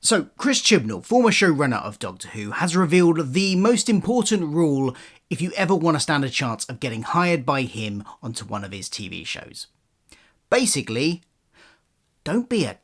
So, Chris Chibnall, former showrunner of Doctor Who, has revealed the most important rule if you ever want to stand a chance of getting hired by him onto one of his TV shows. Basically, don't be a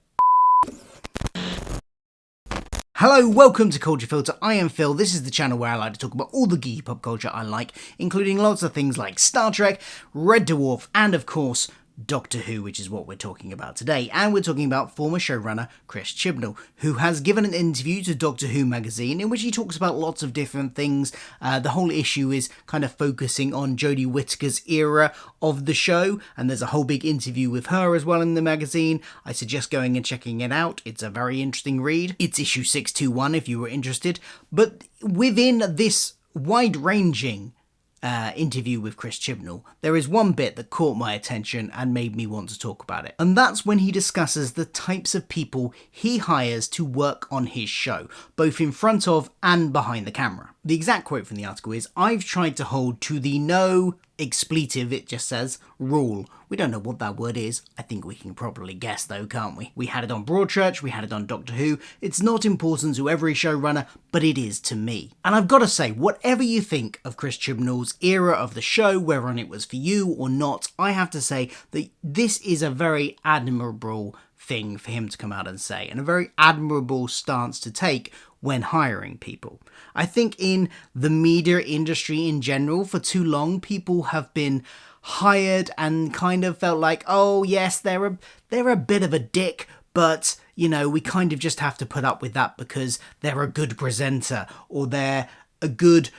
Hello, welcome to Culture Filter. I am Phil. This is the channel where I like to talk about all the geeky pop culture I like, including lots of things like Star Trek, Red Dwarf, and of course, Doctor Who, which is what we're talking about today. And we're talking about former showrunner Chris Chibnall, who has given an interview to Doctor Who magazine in which he talks about lots of different things. The whole issue is kind of focusing on Jodie Whittaker's era of the show, and there's a whole big interview with her as well in the magazine. I suggest going and checking it out. It's a very interesting read. It's issue 621 if you were interested. But within this wide-ranging interview with Chris Chibnall, there is one bit that caught my attention and made me want to talk about it. And that's when he discusses the types of people he hires to work on his show, both in front of and behind the camera. The exact quote from the article is, "I've tried to hold to the no expletive, it just says, rule." We don't know what that word is. I think we can probably guess though, can't we? We had it on Broadchurch, we had it on Doctor Who. It's not important to every showrunner, but it is to me. And I've got to say, whatever you think of Chris Chibnall's era of the show, whether it was for you or not, I have to say that this is a very admirable thing for him to come out and say, and a very admirable stance to take when hiring people. I think in the media industry in general, for too long, people have been hired and kind of felt like, oh yes, they're a bit of a dick, but you know, we kind of just have to put up with that because they're a good presenter, or they're a good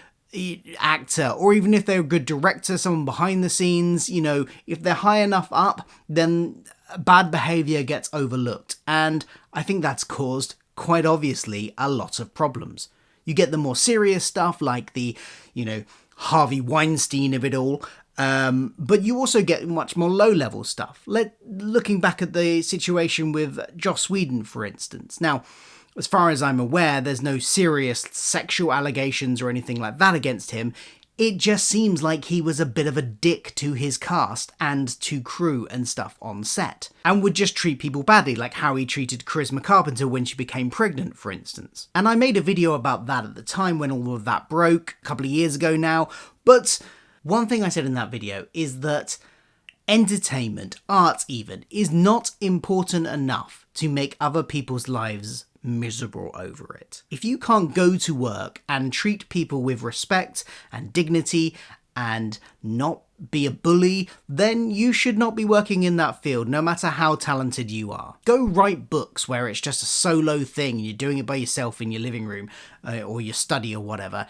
actor, or even if they're a good director, someone behind the scenes, you know, if they're high enough up, then bad behavior gets overlooked. And I think that's caused, quite obviously, a lot of problems. You get the more serious stuff like the, you know, Harvey Weinstein of it all, but you also get much more low-level stuff. Looking back at the situation with Joss Whedon, for instance. Now, as far as I'm aware, there's no serious sexual allegations or anything like that against him. It just seems like he was a bit of a dick to his cast and to crew and stuff on set, and would just treat people badly, like how he treated Charisma Carpenter when she became pregnant, for instance. And I made a video about that at the time when all of that broke, a couple of years ago now, but one thing I said in that video is that entertainment, art even, is not important enough to make other people's lives miserable over it. If you can't go to work and treat people with respect and dignity and not be a bully, then you should not be working in that field, no matter how talented you are. Go write books where it's just a solo thing and you're doing it by yourself in your living room or your study or whatever,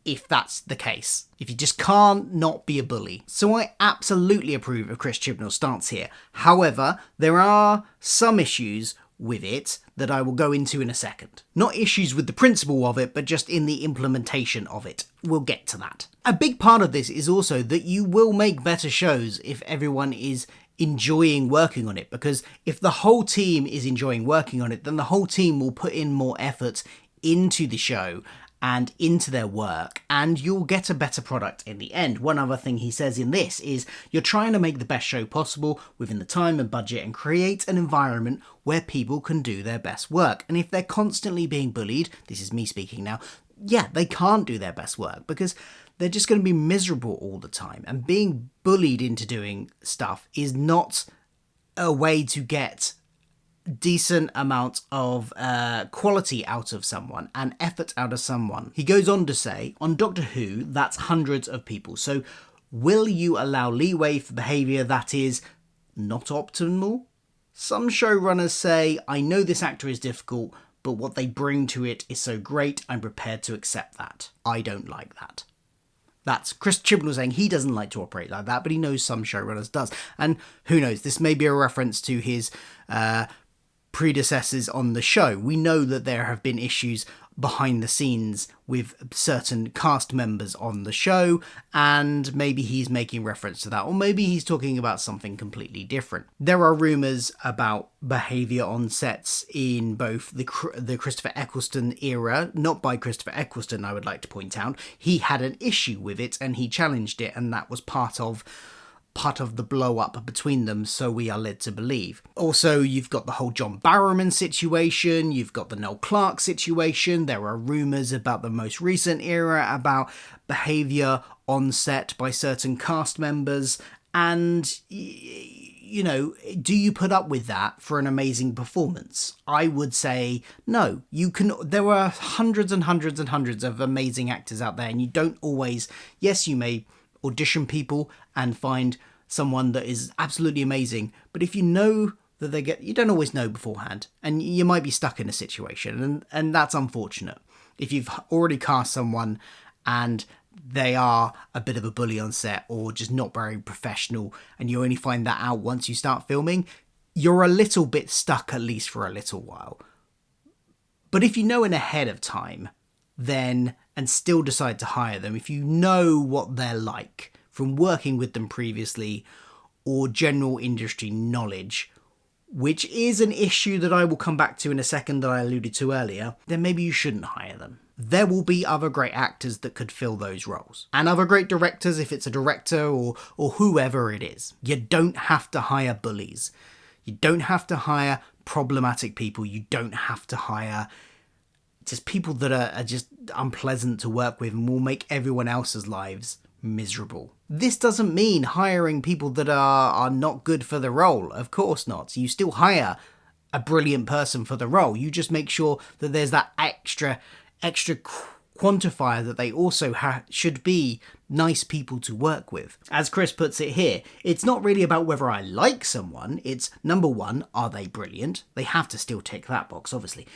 if that's the case. If you just can't not be a bully. So I absolutely approve of Chris Chibnall's stance here. However, there are some issues with it that I will go into in a second. Not issues with the principle of it, but just in the implementation of it. We'll get to that. A big part of this is also that you will make better shows if everyone is enjoying working on it, because if the whole team is enjoying working on it, then the whole team will put in more effort into the show and into their work, and you'll get a better product in the end. One other thing he says in this is you're trying to make the best show possible within the time and budget and create an environment where people can do their best work. And if they're constantly being bullied, this is me speaking now, yeah, they can't do their best work because they're just going to be miserable all the time. And being bullied into doing stuff is not a way to get decent amount of quality out of someone and effort out of someone. He goes on to say, on Doctor Who, that's hundreds of people. So will you allow leeway for behaviour that is not optimal? Some showrunners say, I know this actor is difficult, but what they bring to it is so great, I'm prepared to accept that. I don't like that. That's Chris Chibnall saying he doesn't like to operate like that, but he knows some showrunners does. And who knows, this may be a reference to his predecessors on the show. We know that there have been issues behind the scenes with certain cast members on the show, and maybe he's making reference to that, or maybe he's talking about something completely different. There are rumours about behaviour on sets in both the Christopher Eccleston era, not by Christopher Eccleston, I would like to point out. He had an issue with it and he challenged it, and that was part of part of the blow up between them, so we are led to believe. Also, you've got the whole John Barrowman situation, you've got the Noel Clarke situation, there are rumours about the most recent era about behaviour on set by certain cast members, and you know, do you put up with that for an amazing performance? I would say no. There are hundreds and hundreds and hundreds of amazing actors out there, and you don't always, yes, you may audition people and find someone that is absolutely amazing, but if you know that you don't always know beforehand, and you might be stuck in a situation, and that's unfortunate. If you've already cast someone and they are a bit of a bully on set or just not very professional, and you only find that out once you start filming, you're a little bit stuck, at least for a little while. But if you know in ahead of time, then, and still decide to hire them, if you know what they're like from working with them previously or general industry knowledge, which is an issue that I will come back to in a second that I alluded to earlier, then maybe you shouldn't hire them. There will be other great actors that could fill those roles. And other great directors, if it's a director or whoever it is. You don't have to hire bullies. You don't have to hire problematic people. You don't have to hire just people that are just unpleasant to work with and will make everyone else's lives miserable. This doesn't mean hiring people that are not good for the role. Of course not. You still hire a brilliant person for the role. You just make sure that there's that extra quantifier that they also should be nice people to work with. As Chris puts it here, it's not really about whether I like someone, it's number one, are they brilliant? They have to still tick that box, obviously.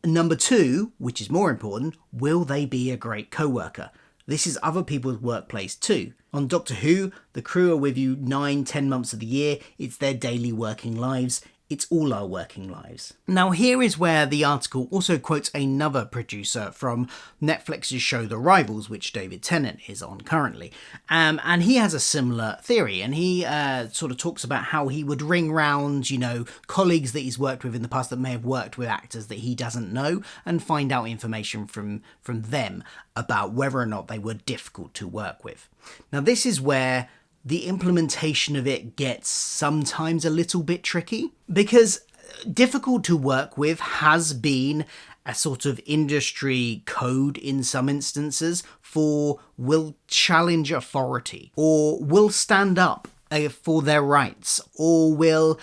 Number two, which is more important, will they be a great co-worker? This is other people's workplace too. On Doctor Who, the crew are with you 9-10 months of the year, it's their daily working lives. It's all our working lives. Now here is where the article also quotes another producer from Netflix's show The Rivals, which David Tennant is on currently. And he has a similar theory, and he sort of talks about how he would ring round, colleagues that he's worked with in the past that may have worked with actors that he doesn't know and find out information from them about whether or not they were difficult to work with. Now this is where the implementation of it gets sometimes a little bit tricky, because difficult to work with has been a sort of industry code in some instances for will challenge authority or will stand up for their rights or will,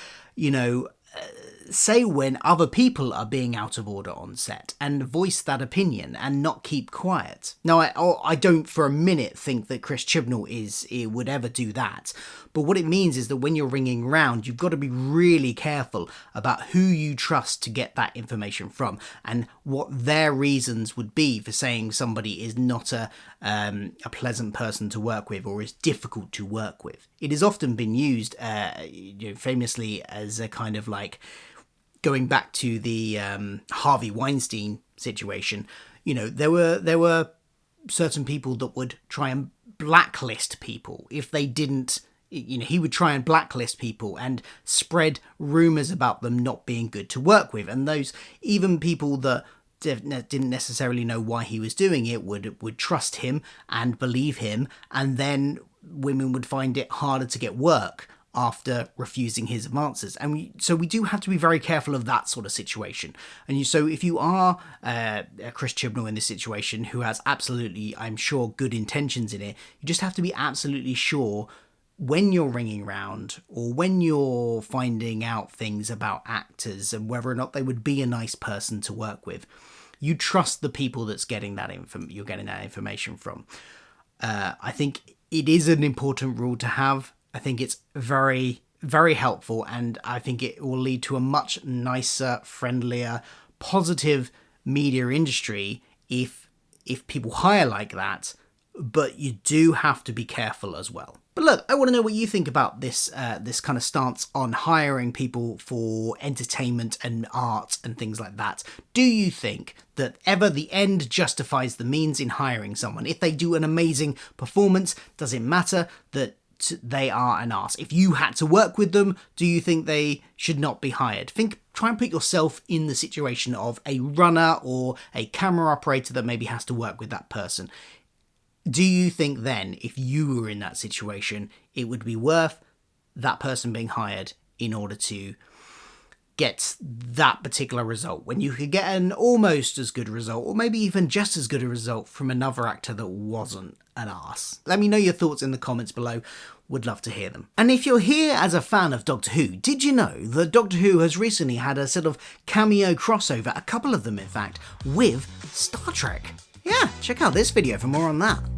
say when other people are being out of order on set and voice that opinion and not keep quiet. Now, I don't for a minute think that Chris Chibnall would ever do that. But what it means is that when you're ringing round, you've got to be really careful about who you trust to get that information from and what their reasons would be for saying somebody is not a pleasant person to work with or is difficult to work with. It has often been used famously as a kind of like, going back to the Harvey Weinstein situation, there were certain people that would try and blacklist people if they didn't. He would try and blacklist people and spread rumours about them not being good to work with, and those even people that didn't necessarily know why he was doing it would trust him and believe him, and then women would find it harder to get work after refusing his advances. And so we do have to be very careful of that sort of situation. And so if you are Chris Chibnall in this situation, who has absolutely, I'm sure, good intentions in it, you just have to be absolutely sure when you're ringing round or when you're finding out things about actors and whether or not they would be a nice person to work with, you trust the people that's getting that you're getting that information from. I think it is an important rule to have. I think it's very, very helpful, and I think it will lead to a much nicer, friendlier, positive media industry if people hire like that, but you do have to be careful as well. But look, I want to know what you think about this kind of stance on hiring people for entertainment and art and things like that. Do you think that ever the end justifies the means in hiring someone? If they do an amazing performance, does it matter that they are an arse? If you had to work with them, do you think they should not be hired? Try and put yourself in the situation of a runner or a camera operator that maybe has to work with that person. Do you think then, if you were in that situation, it would be worth that person being hired in order to get that particular result, when you could get an almost as good result, or maybe even just as good a result from another actor that wasn't an arse? Let me know your thoughts in the comments below. Would love to hear them. And if you're here as a fan of Doctor Who, did you know that Doctor Who has recently had a sort of cameo crossover, a couple of them in fact, with Star Trek? Yeah, check out this video for more on that.